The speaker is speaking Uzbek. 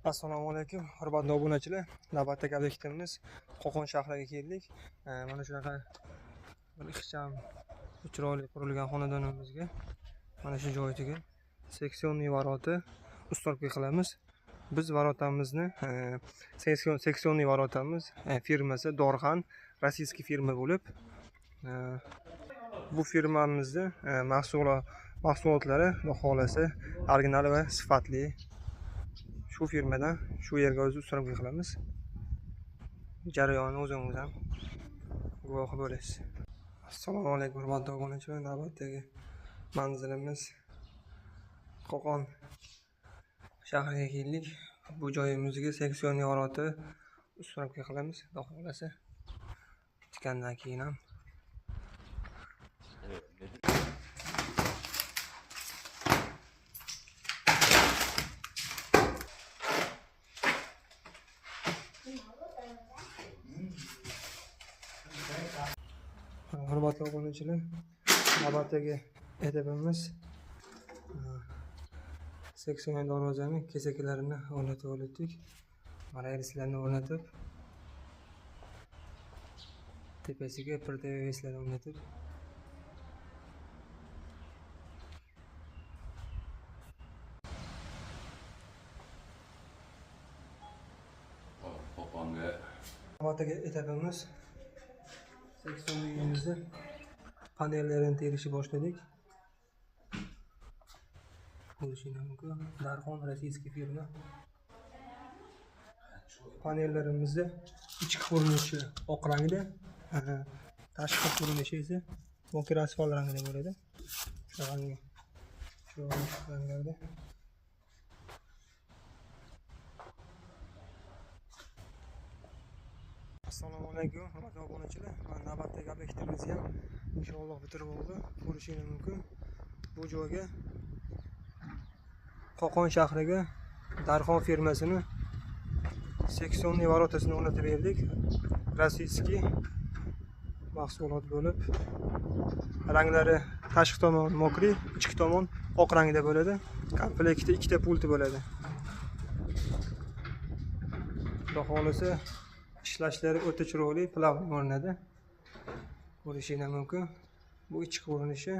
Assalomu alaykum, hurmatli obunachilar. Navbatdagi obyektimiz Qo'qon shahriga keldik. Mana shunaqa bir ixcham, chiroyli qurilgan xonadonimizga mana shu joyga seksionniy varota ustorbek qilamiz. Biz varotamizni seksionniy varotamiz firmasi Dorxan, rossiyskiy firma bo'lib, bu firmamizda mahsulotlari xohlasa original va sifatli. Shu firmadan shu yerga o'zi ustorbek qilamiz. Jarayonni o'zingiz ham guvohi bo'lasiz. Assalomu alaykum, hurmatli obunachilar. Navbatdagi manzilimiz Qo'qon shahriga keldik. Bu joyimizga seksionniy varota ustorbek qilamiz. Xudo xolasa tikkandan keyin ham hurmatli obunachilar, navbatdagi etapimiz seksionniy darvozani kesaklarini o'rnatib oldik. Mana elslarni o'rnatib, tepasiga proteveslarni o'rnatib, navbatdagi etapimiz seksionniy panellarini terishni boshladik. Ko'rishingiz mumkin. Dorxan, rossiyskiy firma. Panellarimizda ichki ko'rinishi oq rangda, tashqi ko'rinishi esa mo'kir asfalt rangida bo'ladi. Shu ranglarda. Assalomu alaykum, hurmatli obunachilar. Navbatdagi obyektimizni ham inshaalloh bitirib oldi. Ko'rishingiz mumkin. Bu joyga Qo'qon shahriga Dorxan firmasini seksionniy varotasini o'rnatib berdik. Rossiyskiy mahsulot bo'lib, ranglari tashqi tomon mokriy, ichki tomon oq rangda bo'ladi. Komplektda ikkita pulti bo'ladi. Xudo xolasa ishlashlari o'ta chiroyli, plavniy ko'rinadi. Ko'rishingiz mumkin. Bu ichki ko'rinishi.